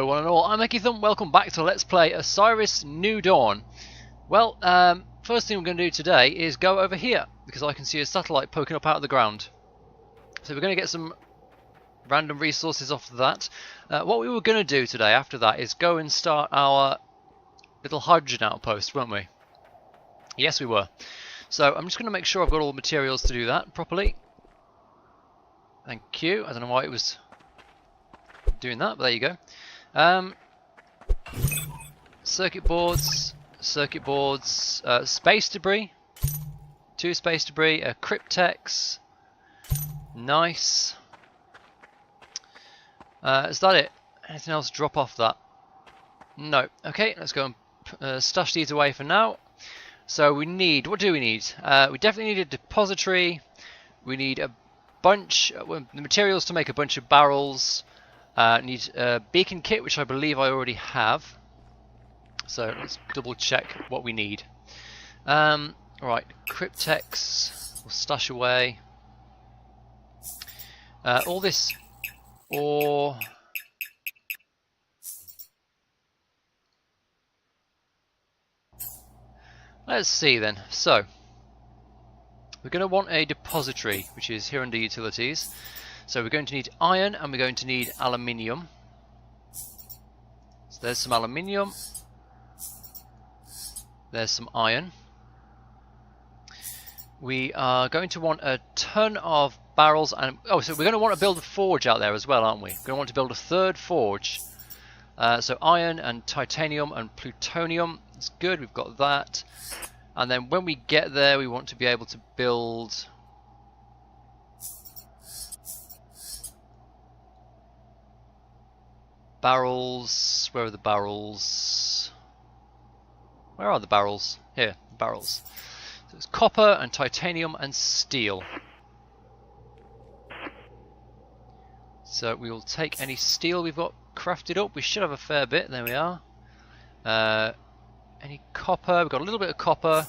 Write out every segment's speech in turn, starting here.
Hello one and all, I'm EkkiThump, welcome back to Let's Play Osiris New Dawn. Well, first thing we're going to do today is go over here, because I can see a satellite poking up out of the ground. So we're going to get some random resources off of that. What we were going to do today after that is go and start our little hydrogen outpost, weren't we? Yes, we were. So I'm just going to make sure I've got all the materials to do that properly. Thank you. I don't know why it was doing that, but there you go. Circuit boards, space debris, 2 space debris, cryptex, nice. Is that it? Anything else drop off that? No. Okay, let's go and stash these away for now. So we need, what do we need? We definitely need a depository. We need a bunch, the materials to make a bunch of barrels. Need a beacon kit, which I believe I already have. So let's double check what we need. Right, cryptex, we'll stash away. All this ore. Let's see then. So we're going to want a depository, which is here under utilities. So we're going to need iron and we're going to need aluminium. So there's some aluminium. There's some iron. We are going to want a ton of barrels and so we're going to want to build a forge out there as well, aren't we? We're going to want to build a third forge. So iron and titanium and plutonium. It's good, we've got that. And then when we get there, we want to be able to build barrels. Where are the barrels? Where are the barrels? Here, the barrels. So it's copper and titanium and steel. So we will take any steel we've got crafted up. We should have a fair bit. There we are. Any copper? We've got a little bit of copper.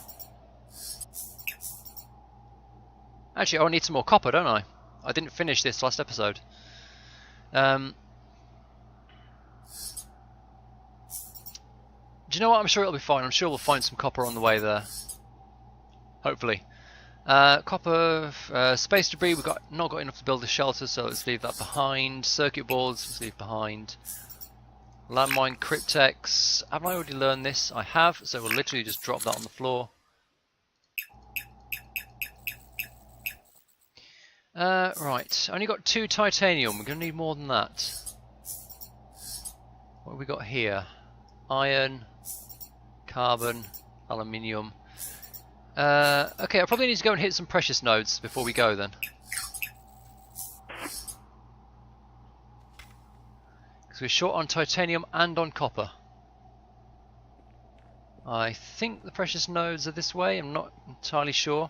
Actually, I need some more copper, don't I? I didn't finish this last episode. Do you know what? I'm sure it'll be fine. I'm sure we'll find some copper on the way there. Hopefully. Copper, space debris. We've not got enough to build a shelter, so let's leave that behind. Circuit boards, let's leave behind. Landmine, cryptex. Haven't I already learned this? I have, so we'll literally just drop that on the floor. Right, only got 2 titanium. We're going to need more than that. What have we got here? Iron, carbon, aluminium. Okay, I probably need to go and hit some precious nodes before we go then. Because we're short on titanium and on copper. I think the precious nodes are this way, I'm not entirely sure.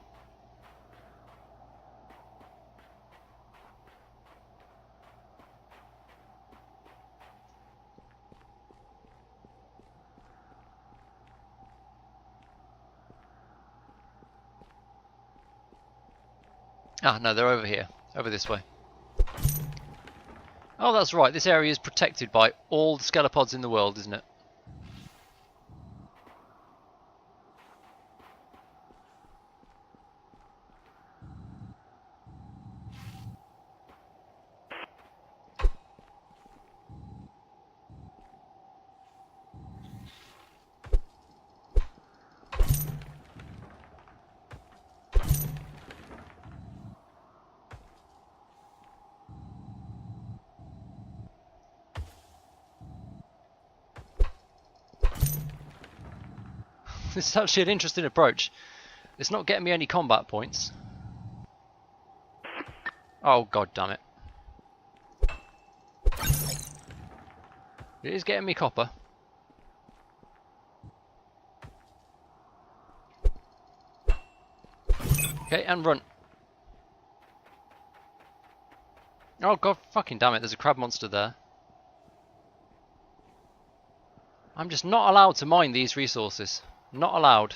Ah, no, they're over here. Over this way. Oh, that's right. This area is protected by all the skelepods in the world, isn't it? This is actually an interesting approach. It's not getting me any combat points. Oh, god damn it. It is getting me copper. Okay, and run. Oh god fucking damn it, there's a crab monster there. I'm just not allowed to mine these resources. Not allowed.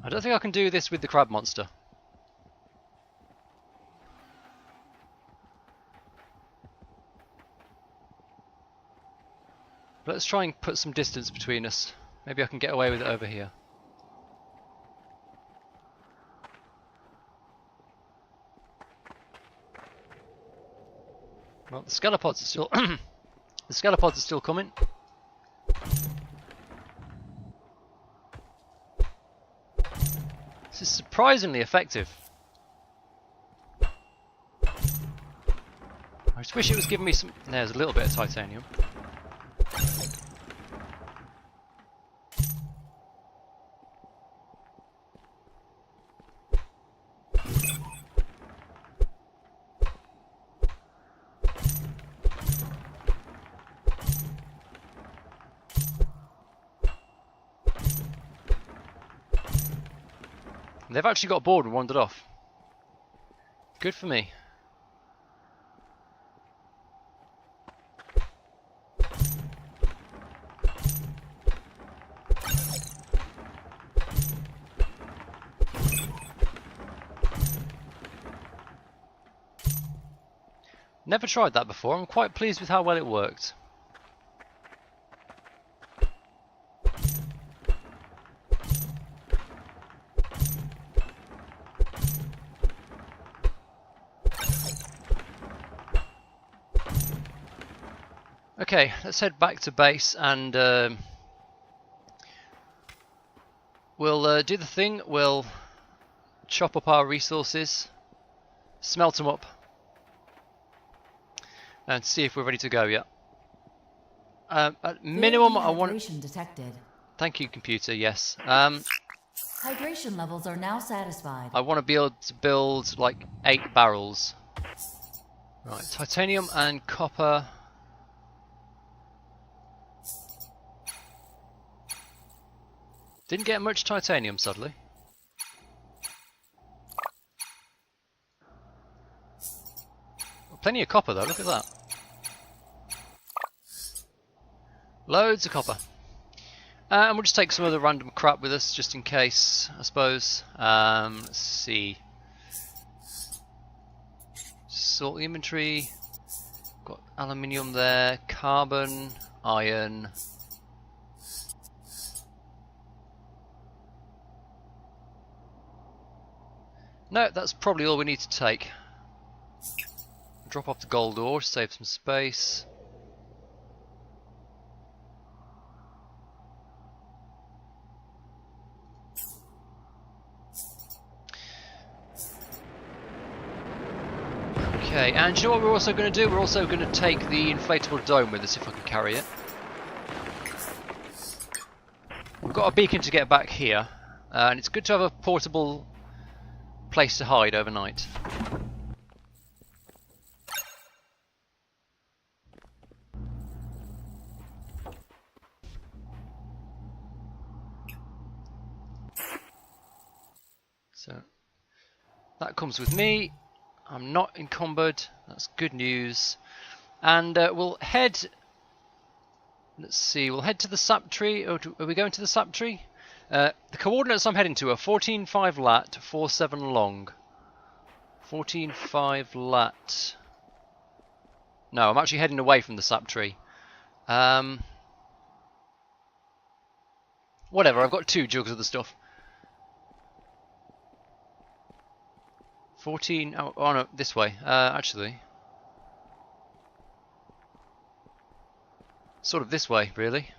I don't think I can do this with the crab monster. Let's try and put some distance between us. Maybe I can get away with it over here. Well, the scalopods are still the scalopods are still coming. This is surprisingly effective. I just wish it was giving me some. There's a little bit of titanium. They've actually got bored and wandered off. Good for me. Never tried that before. I'm quite pleased with how well it worked. Okay, let's head back to base and we'll do the thing. We'll chop up our resources, smelt them up, and see if we're ready to go yet. At minimum, I want. Hydration detected. Thank you, computer. Yes. Hydration levels are now satisfied. I want to be able to build like 8 barrels. Right, titanium and copper. Didn't get much titanium, sadly. Plenty of copper though, look at that. Loads of copper. And we'll just take some other random crap with us, just in case, I suppose. Let's see. Sort the inventory. Got aluminium there, carbon, iron. No, that's probably all we need to take. Drop off the gold ore to save some space. Okay, and do you know what we're also going to do? We're also going to take the inflatable dome with us if I can carry it. We've got a beacon to get back here, and it's good to have a portable place to hide overnight. So that comes with me. I'm not encumbered. That's good news. And we'll head. Let's see. We'll head to the sap tree. Are we going to the sap tree? The coordinates I'm heading to are 14.5 lat, 4.7 long. 14.5 lat. No, I'm actually heading away from the sap tree. Whatever. I've got 2 jugs of the stuff. 14, oh no, this way, actually. Sort of this way, really.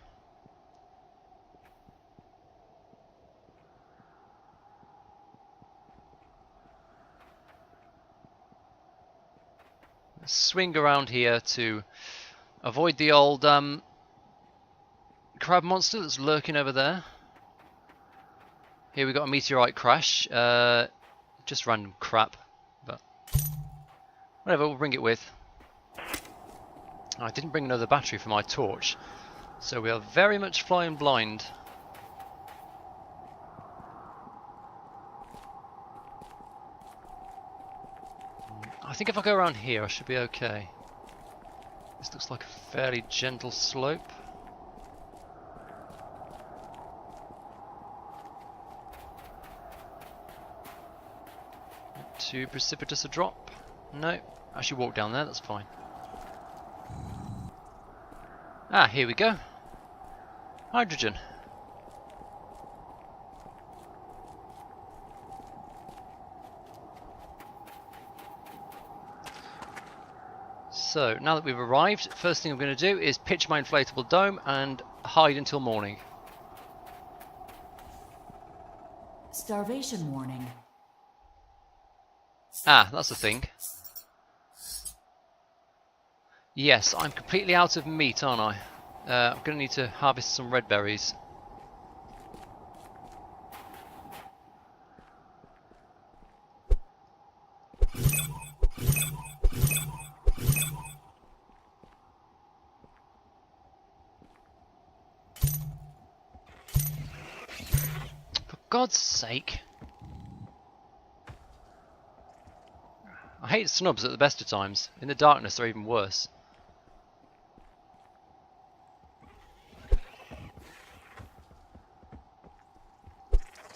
Let's swing around here to avoid the old crab monster that's lurking over there. Here we got a meteorite crash. Just random crap, but whatever, we'll bring it with. I didn't bring another battery for my torch, so we are very much flying blind. I think if I go around here I should be okay. This looks like a fairly gentle slope. Too precipitous a drop? No. I should walk down there, that's fine. Ah, here we go. Hydrogen. So, now that we've arrived, first thing I'm going to do is pitch my inflatable dome and hide until morning. Starvation warning. Ah, that's the thing. Yes, I'm completely out of meat, aren't I? I'm going to need to harvest some red berries. For God's sake. I hate snubs at the best of times. In the darkness they're even worse.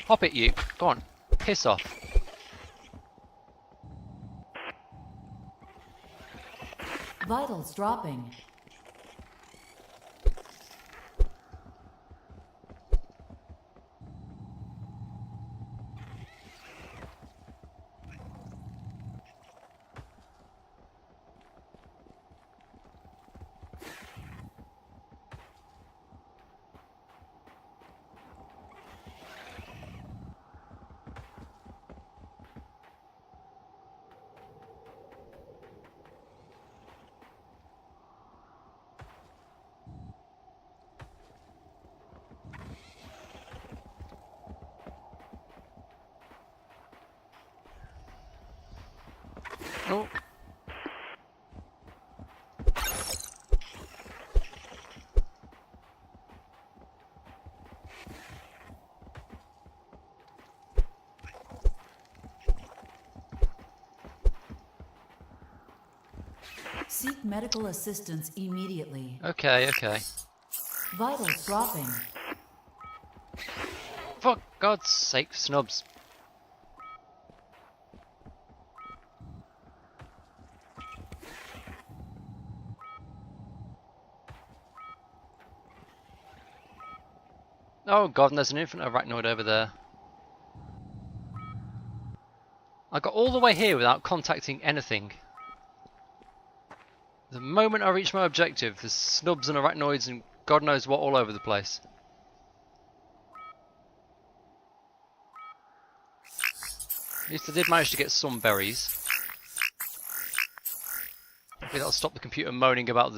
Hop it, you. Go on. Piss off. Vitals dropping. Oh. Seek medical assistance immediately. Okay, okay. Vitals dropping. For God's sake, snubs. Oh God, and there's an infant arachnoid over there. I got all the way here without contacting anything. The moment I reach my objective, there's snubs and arachnoids and God knows what all over the place. At least I did manage to get some berries. Maybe that'll stop the computer moaning about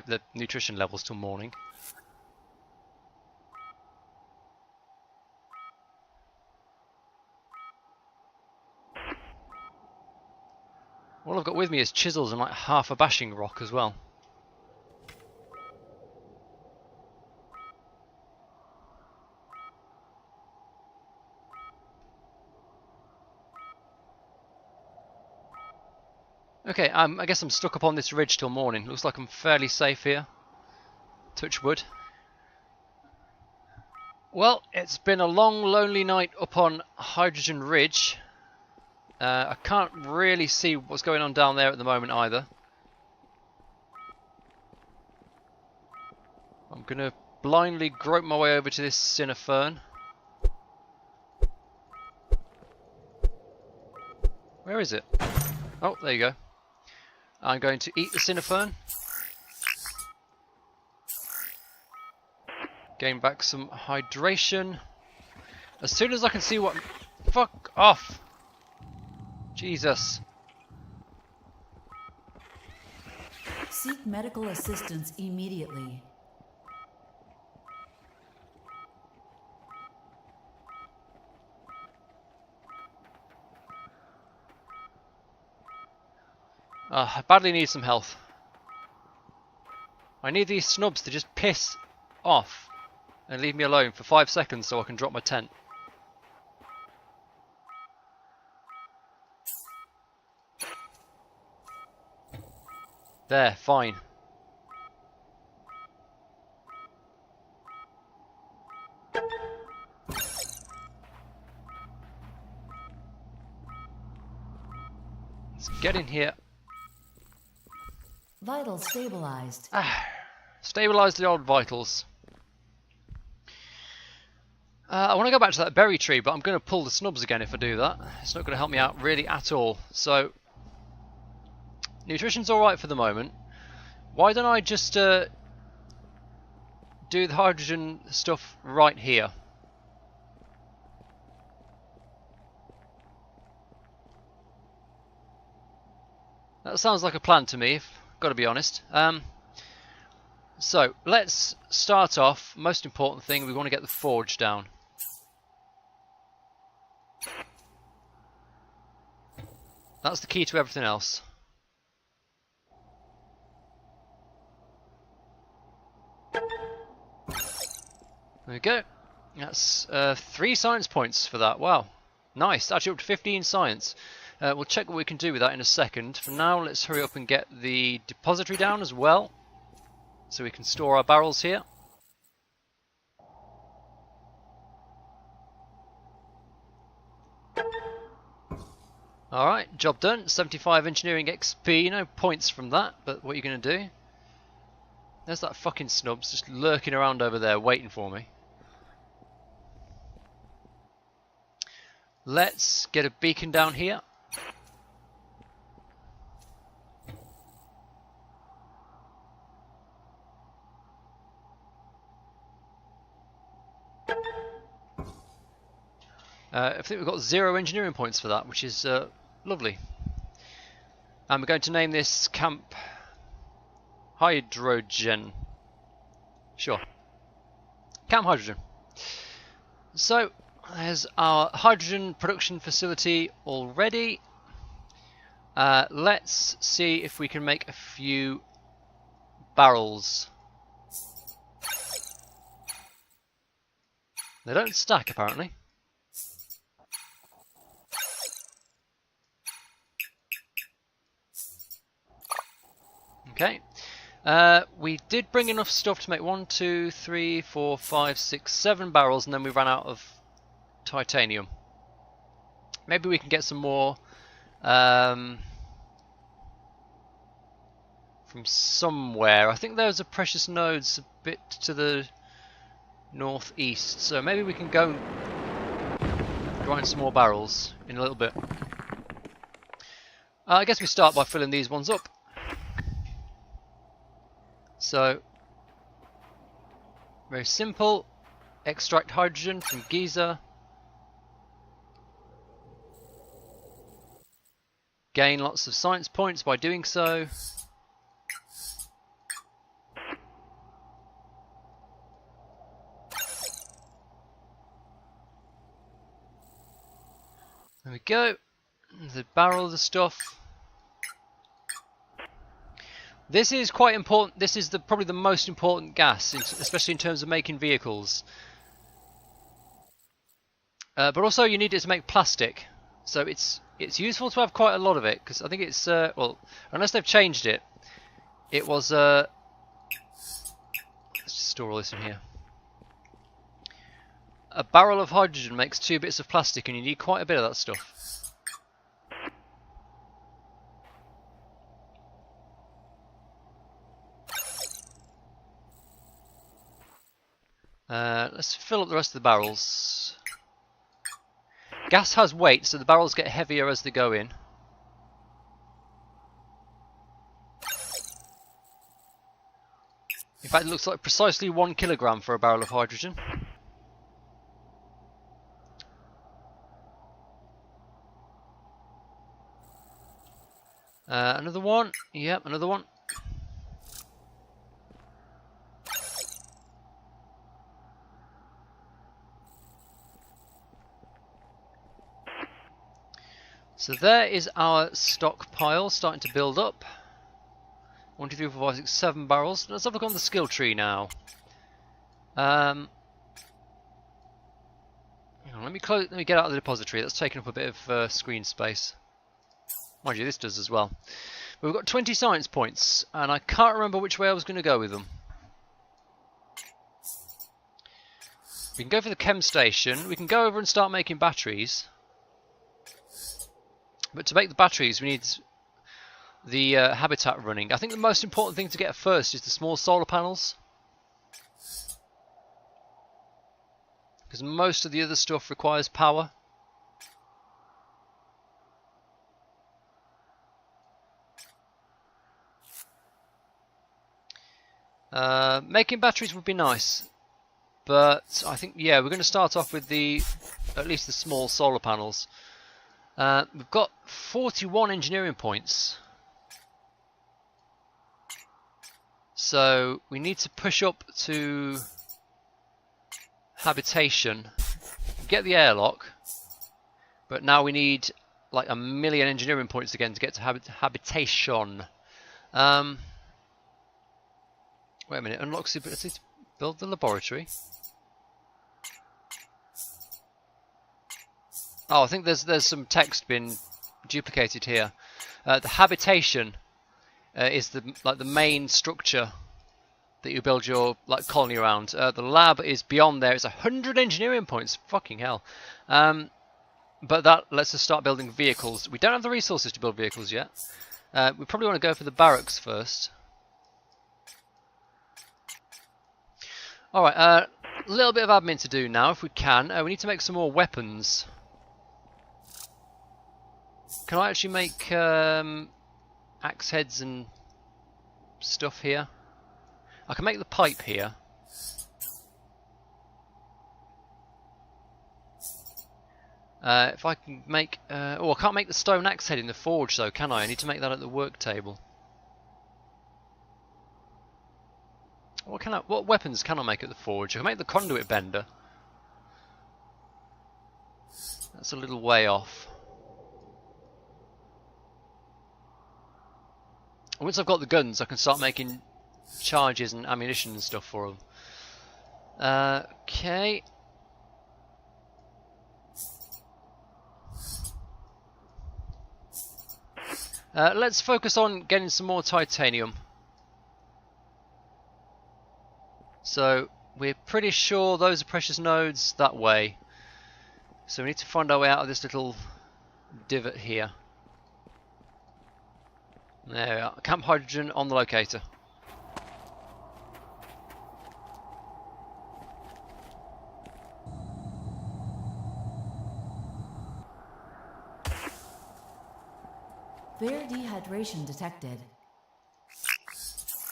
the nutrition levels till morning. All I've got with me is chisels and like half a bashing rock as well. Okay, I guess I'm stuck up on this ridge till morning. Looks like I'm fairly safe here. Touch wood. Well, it's been a long, lonely night up on Hydrogen Ridge. I can't really see what's going on down there at the moment either. I'm going to blindly grope my way over to this Cinefern. Where is it? Oh, there you go. I'm going to eat the Cinefern. Gain back some hydration. As soon as I can see what... Fuck off! Jesus. Seek medical assistance immediately. I badly need some health. I need these snubs to just piss off and leave me alone for 5 seconds so I can drop my tent. There, fine. get in here. Vitals stabilized. Stabilize the old vitals. I want to go back to that berry tree, but I'm going to pull the snubs again if I do that. It's not going to help me out really at all. So, nutrition's alright for the moment. Why don't I just do the hydrogen stuff right here? That sounds like a plan to me, if I've got to be honest. So, let's start off. Most important thing, we want to get the forge down. That's the key to everything else. There we go. That's 3 science points for that. Wow. Nice. Actually up to 15 science. We'll check what we can do with that in a second. For now, let's hurry up and get the depository down as well, so we can store our barrels here. Alright, job done. 75 engineering XP, no points from that, but what are you going to do? There's that fucking snubs just lurking around over there waiting for me. Let's get a beacon down here. I think we've got 0 engineering points for that, which is lovely. And we're going to name this Camp Hydrogen. Sure. Camp Hydrogen. So, there's our hydrogen production facility already. Let's see if we can make a few barrels. They don't stack, apparently. Okay, we did bring enough stuff to make 1, 2, 3, 4, 5, 6, 7 barrels, and then we ran out of titanium. Maybe we can get some more from somewhere. I think there's a precious nodes a bit to the northeast, so maybe we can go grind some more barrels in a little bit. I guess we start by filling these ones up. So, very simple. Extract hydrogen from Giza. Gain lots of science points by doing so. There we go. The barrel of the stuff. This is quite important. This is probably the most important gas, especially in terms of making vehicles. But also you need it to make plastic. So it's useful to have quite a lot of it, because I think it's well, unless they've changed it, it was let's just store all this in here. A barrel of hydrogen makes 2 bits of plastic, and you need quite a bit of that stuff. Let's fill up the rest of the barrels. Gas has weight, so the barrels get heavier as they go in. In fact, it looks like precisely 1 kilogram for a barrel of hydrogen. Another one. Yep, another one. So there is our stockpile starting to build up. 1, 2, 3, 4, 5, 6, 7 barrels. Let's have a look on the skill tree now. Let me get out of the depository. That's taking up a bit of screen space. Mind you, this does as well. But we've got 20 science points, and I can't remember which way I was going to go with them. We can go for the chem station. We can go over and start making batteries. But to make the batteries, we need the habitat running. I think the most important thing to get first is the small solar panels, because most of the other stuff requires power. Making batteries would be nice, but I think, yeah, we're going to start off with at least the small solar panels. We've got 41 engineering points, so we need to push up to habitation, get the airlock, but now we need like 1,000,000 engineering points again to get to habitation. Wait a minute, unlocks the ability to build the laboratory. Oh, I think there's some text been duplicated here. The habitation is the main structure that you build your colony around. The lab is beyond there. It's 100 engineering points. Fucking hell. But that lets us start building vehicles. We don't have the resources to build vehicles yet. We probably want to go for the barracks first. Alright, a little bit of admin to do now if we can. We need to make some more weapons. Can I actually make axe heads and stuff here? I can make the pipe here. If I can make... oh, I can't make the stone axe head in the forge though, can I? I need to make that at the work table. What weapons can I make at the forge? I can make the conduit bender. That's a little way off. Once I've got the guns, I can start making charges and ammunition and stuff for them. Okay. Let's focus on getting some more titanium. So we're pretty sure those are precious nodes that way. So we need to find our way out of this little divot here. There we are. Camp hydrogen on the locator. Fair dehydration detected.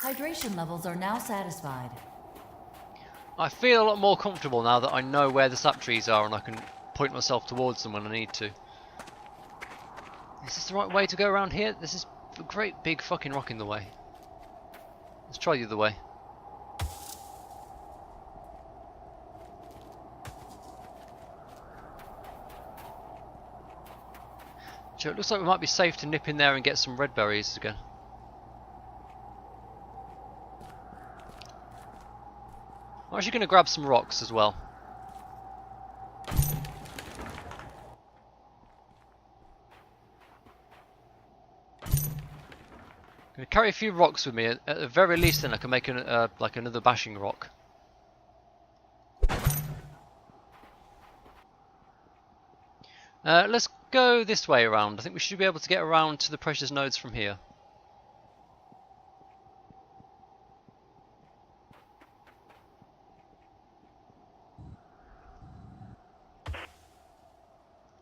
Hydration levels are now satisfied. I feel a lot more comfortable now that I know where the sap trees are and I can point myself towards them when I need to. Is this the right way to go around here? This is a great big fucking rock in the way. Let's try the other way. So it looks like we might be safe to nip in there and get some red berries again. I'm actually going to grab some rocks as well. I'm going to carry a few rocks with me. At the very least, then I can make like another bashing rock. Let's go this way around. I think we should be able to get around to the precious nodes from here.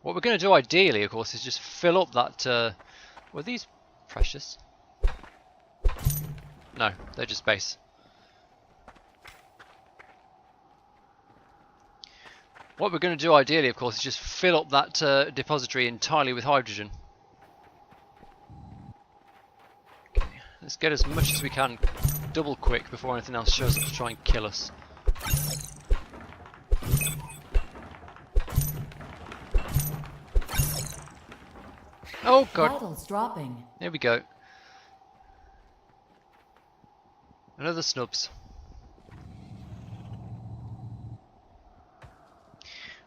What we're going to do ideally, of course, is just fill up that... were these precious? No, they're just base. What we're going to do ideally, of course, is just fill up that depository entirely with hydrogen. Okay, let's get as much as we can double quick before anything else shows up to try and kill us. Oh god. Vitals dropping. There we go. Another snubs.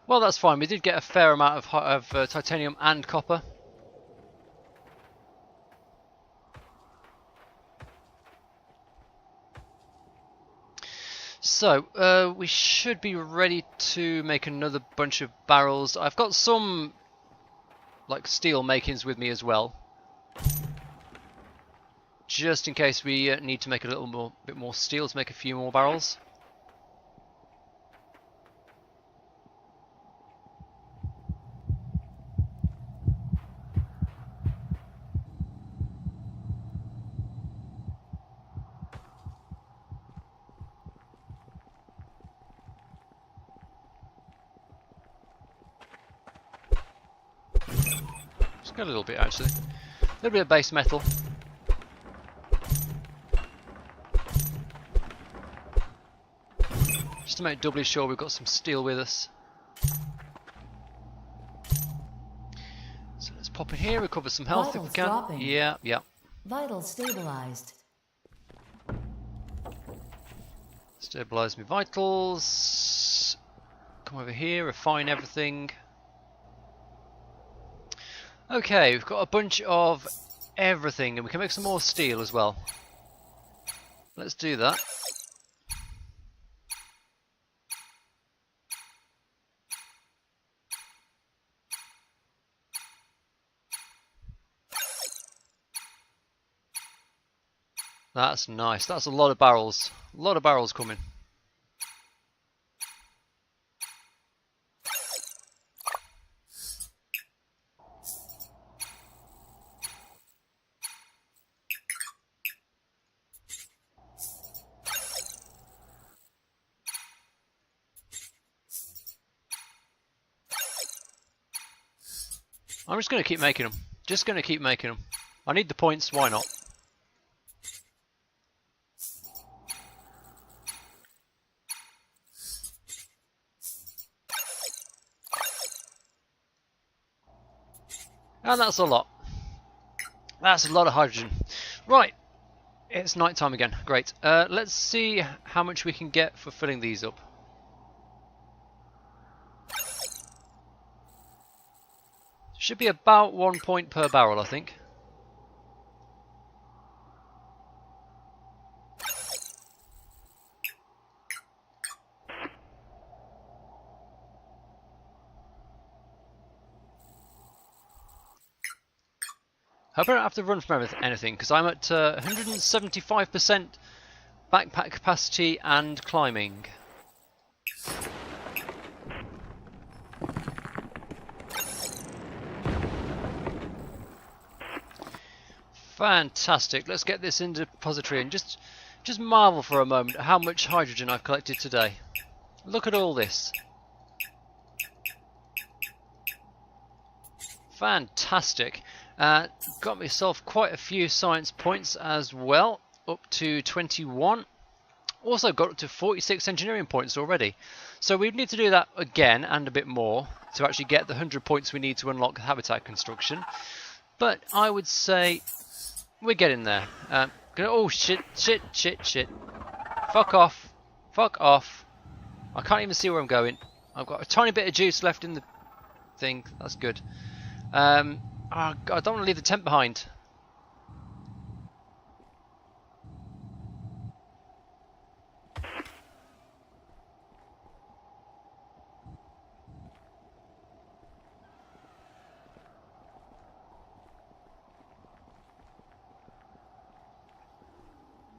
Well, that's fine. We did get a fair amount of titanium and copper. So, we should be ready to make another bunch of barrels. I've got some like steel makings with me as well. just in case we need to make a little bit more steel to make a few more barrels. Just got a little bit actually. A little bit of base metal. Just to make doubly sure we've got some steel with us. So let's pop in here, recover some health if we can. Dropping. Yeah, yeah. Vitals stabilized. Stabilize my vitals. Come over here, refine everything. Okay, we've got a bunch of everything and we can make some more steel as well. Let's do that. That's nice. That's a lot of barrels. A lot of barrels coming. I'm just going to keep making them. Just going to keep making them. I need the points, why not? And that's a lot. That's a lot of hydrogen. Right, it's night time again. Great. Let's see how much we can get for filling these up. Should be about 1 point per barrel, I think. Hope I don't have to run from anything, because I'm at 175% backpack capacity and climbing. Fantastic. Let's get this into the depository and just marvel for a moment at how much hydrogen I've collected today. Look at all this. Fantastic. Got myself quite a few science points as well, up to 21. Also got up to 46 engineering points already. So we need to do that again and a bit more to actually get the 100 points we need to unlock habitat construction. But I would say we're getting there. Oh shit, shit, shit, shit. Fuck off. Fuck off. I can't even see where I'm going. I've got a tiny bit of juice left in the thing. That's good. Oh, God, I don't want to leave the tent behind.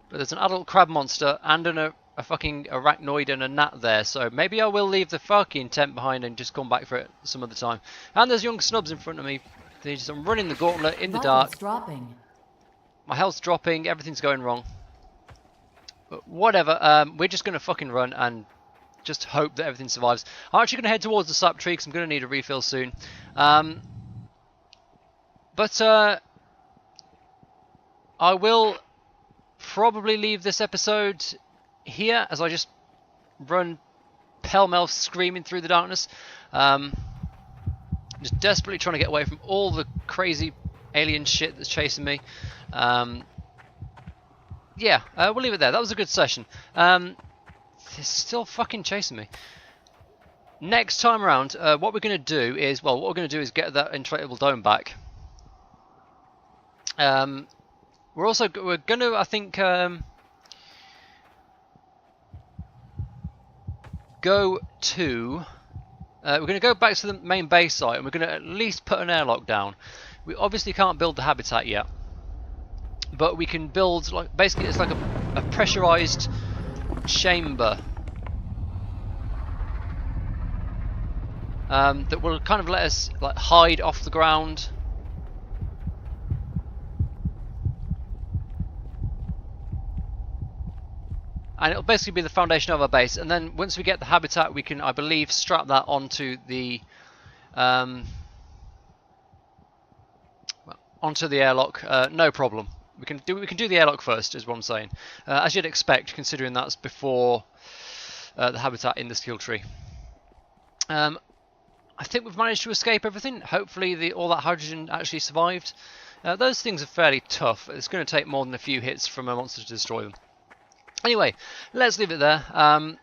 But there's an adult crab monster and a fucking arachnoid and a gnat there, so maybe I will leave the fucking tent behind and just come back for it some other time. And there's young snubs in front of me. I'm running the gauntlet in the dark. Dropping. My health's dropping, everything's going wrong. But whatever, we're just going to fucking run and just hope that everything survives. I'm actually going to head towards the sap tree because I'm going to need a refill soon. But I will probably leave this episode here as I just run pell-mell screaming through the darkness. Just desperately trying to get away from all the crazy alien shit that's chasing me. Yeah, we'll leave it there. That was a good session. They're still fucking chasing me. Next time around, what we're going to do is, well, what we're going to do is get that inflatable dome back. We're going to, I think, go to. We're going to go back to the main base site and we're going to at least put an airlock down. We obviously can't build the habitat yet. but we can build like basically it's like a pressurized chamber that will kind of let us like hide off the ground. And it'll basically be the foundation of our base, and then once we get the habitat we can, I believe, strap that onto the onto the airlock, no problem. We can do the airlock first, is what I'm saying. As you'd expect, considering that's before the habitat in the steel tree. I think we've managed to escape everything. Hopefully all that hydrogen actually survived. Those things are fairly tough. It's going to take more than a few hits from a monster to destroy them. Anyway, let's leave it there. That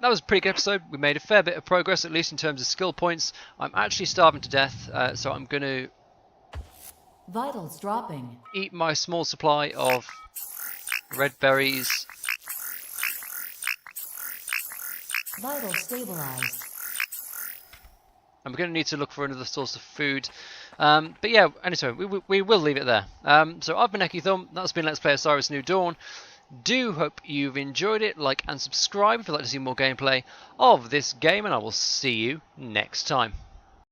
was a pretty good episode. We made a fair bit of progress, at least in terms of skill points. I'm actually starving to death, so I'm going to Vitals dropping. eat my small supply of red berries. Vitals stabilized. And we're going to need to look for another source of food. But yeah, anyway, we will leave it there. So I've been EkkiThump. That's been Let's Play Osiris New Dawn. Do hope you've enjoyed it. Like and subscribe if you'd like to see more gameplay of this game, and I will see you next time.